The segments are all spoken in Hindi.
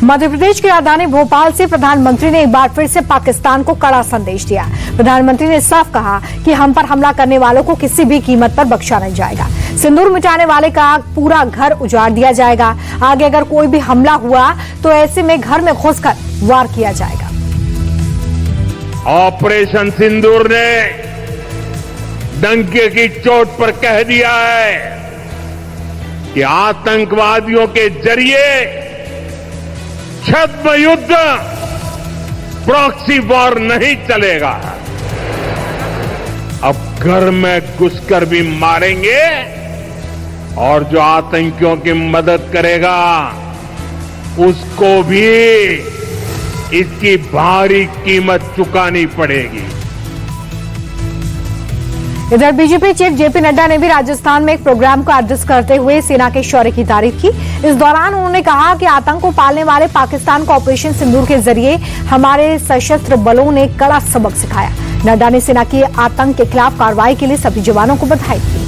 मध्य प्रदेश की राजधानी भोपाल से प्रधानमंत्री ने एक बार फिर से पाकिस्तान को कड़ा संदेश दिया। प्रधानमंत्री ने साफ कहा कि हम पर हमला करने वालों को किसी भी कीमत पर बख्शा नहीं जाएगा। सिंदूर मिटाने वाले का पूरा घर उजाड़ दिया जाएगा। आगे अगर कोई भी हमला हुआ तो ऐसे में घर में घुसकर वार किया जाएगा। ऑपरेशन सिंदूर ने डंके की चोट पर कह दिया है कि आतंकवादियों के जरिए छद्म युद्ध, प्रॉक्सी वॉर नहीं चलेगा। अब घर में घुसकर भी मारेंगे और जो आतंकियों की मदद करेगा उसको भी इसकी भारी कीमत चुकानी पड़ेगी। इधर बीजेपी चीफ जेपी नड्डा ने भी राजस्थान में एक प्रोग्राम को एड्रेस करते हुए सेना के शौर्य की तारीफ की। इस दौरान उन्होंने कहा कि आतंक को पालने वाले पाकिस्तान को ऑपरेशन सिंदूर के जरिए हमारे सशस्त्र बलों ने कड़ा सबक सिखाया। नड्डा ने सेना की आतंक के खिलाफ कार्रवाई के लिए सभी जवानों को बधाई दी।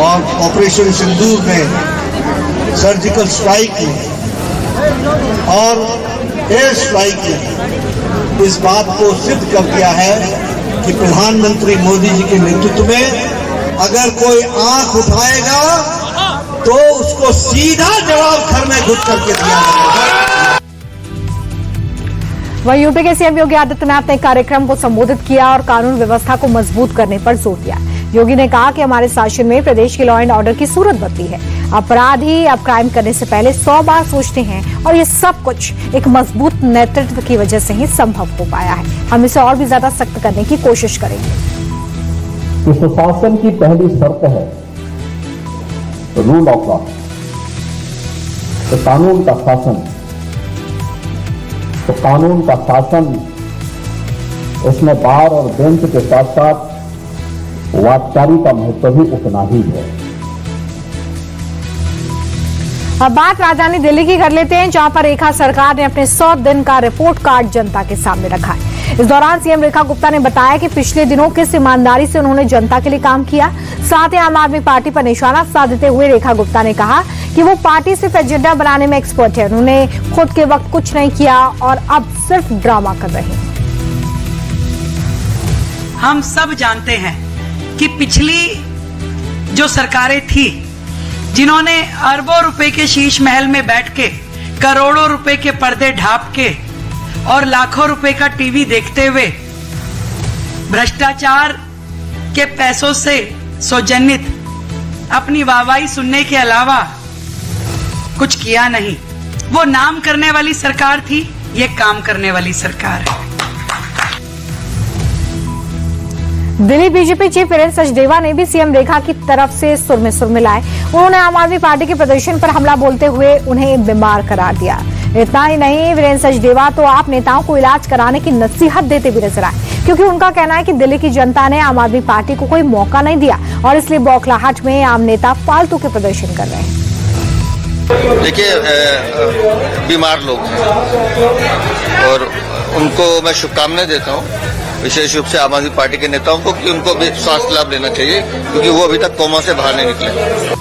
और ऑपरेशन सिंदूर में, सर्जिकल स्ट्राइक में और एयर स्ट्राइक में इस बात को सिद्ध कर दिया है कि प्रधानमंत्री मोदी जी के नेतृत्व में अगर कोई आंख उठाएगा तो उसको सीधा जवाब घर में घुस करके दिया जाएगा। वहीं यूपी के सीएम योगी आदित्यनाथ ने कार्यक्रम को संबोधित किया और कानून व्यवस्था को मजबूत करने पर जोर दिया। योगी ने कहा कि हमारे शासन में प्रदेश के लॉ एंड ऑर्डर की सूरत बदली है। अपराधी अब क्राइम करने से पहले 100 बार सोचते हैं और ये सब कुछ एक मजबूत नेतृत्व की वजह से ही संभव हो पाया है। हम इसे और भी ज्यादा सख्त करने की कोशिश करेंगे। सुशासन की पहली शर्त है रूल ऑफ लॉ, तो कानून का शासन। तो कानून का शासन, इसमें बार और बेंच के साथ साथ वादकारी का महत्व भी उतना ही है। अब बात राजधानी दिल्ली की कर लेते हैं, जहां पर रेखा सरकार ने अपने 100 दिन का रिपोर्ट कार्ड जनता के सामने रखा है। इस दौरान सीएम रेखा गुप्ता ने बताया कि पिछले दिनों किस ईमानदारी से उन्होंने जनता के लिए काम किया। साथ ही आम आदमी पार्टी पर निशाना साधते हुए रेखा गुप्ता ने कहा कि वो पार्टी सिर्फ एजेंडा बनाने में एक्सपर्ट है। उन्होंने खुद के वक्त कुछ नहीं किया और अब सिर्फ ड्रामा कर रहे हैं। हम सब जानते हैं कि पिछली जो सरकारें थी, जिन्होंने अरबों रुपए के शीश महल में बैठ के, करोड़ों रुपए के पर्दे ढांप के और लाखों रुपए का टीवी देखते हुए भ्रष्टाचार के पैसों से सौजन्यित अपनी वाहवाही सुनने के अलावा कुछ किया नहीं। वो नाम करने वाली सरकार थी, ये काम करने वाली सरकार है। दिल्ली बीजेपी चीफ वीरेंद्र सचदेवा ने भी सीएम रेखा की तरफ से सुर में सुर मिलाए। उन्होंने आम आदमी पार्टी के प्रदर्शन पर हमला बोलते हुए उन्हें बीमार करार दिया। इतना ही नहीं, वीरेंद्र सचदेवा तो आप नेताओं को इलाज कराने की नसीहत देते भी नजर आए, क्योंकि उनका कहना है कि दिल्ली की जनता ने आम आदमी पार्टी को कोई मौका नहीं दिया और इसलिए बौखलाहट में आम नेता फालतू के प्रदर्शन कर रहे हैं। देखिए, बीमार लोग हैं और उनको मैं शुभकामनाएं देता हूँ, विशेष रूप से आम आदमी पार्टी के नेताओं को, कि उनको भी स्वास्थ्य लाभ लेना चाहिए, क्योंकि वो अभी तक कोमा से बाहर नहीं निकले।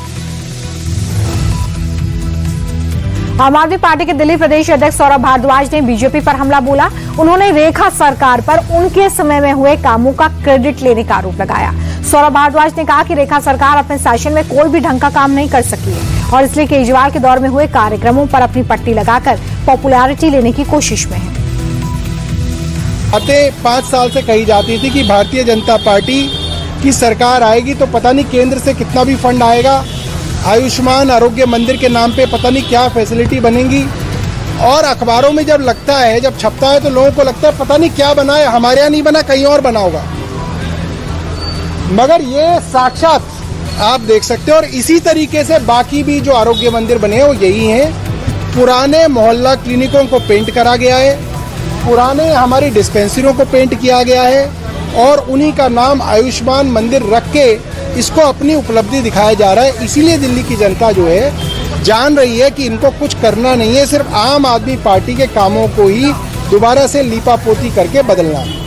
आम आदमी पार्टी के दिल्ली प्रदेश अध्यक्ष सौरभ भारद्वाज ने बीजेपी पर हमला बोला। उन्होंने रेखा सरकार पर उनके समय में हुए कामों का क्रेडिट लेने का आरोप लगाया। सौरभ भारद्वाज ने कहा कि रेखा सरकार अपने शासन में कोई भी ढंग का काम नहीं कर सकी है और इसलिए केजरीवाल के दौर में हुए कार्यक्रमों पर अपनी पट्टी लगाकर पॉपुलैरिटी लेने की कोशिश में है। बातें 5 साल से कही जाती थी कि भारतीय जनता पार्टी की सरकार आएगी तो पता नहीं केंद्र से कितना भी फंड आएगा, आयुष्मान आरोग्य मंदिर के नाम पे पता नहीं क्या फैसिलिटी बनेगी। और अखबारों में जब लगता है, जब छपता है, तो लोगों को लगता है पता नहीं क्या बना है, हमारे यहाँ नहीं बना, कहीं और बना होगा। मगर ये साक्षात आप देख सकते हो। और इसी तरीके से बाकी भी जो आरोग्य मंदिर बने हैं वो यही हैं। पुराने मोहल्ला क्लिनिकों को पेंट करा गया है, पुराने हमारी डिस्पेंसरियों को पेंट किया गया है और उन्हीं का नाम आयुष्मान मंदिर रख के इसको अपनी उपलब्धि दिखाया जा रहा है। इसीलिए दिल्ली की जनता जो है जान रही है कि इनको कुछ करना नहीं है, सिर्फ आम आदमी पार्टी के कामों को ही दोबारा से लीपापोती करके बदलना है।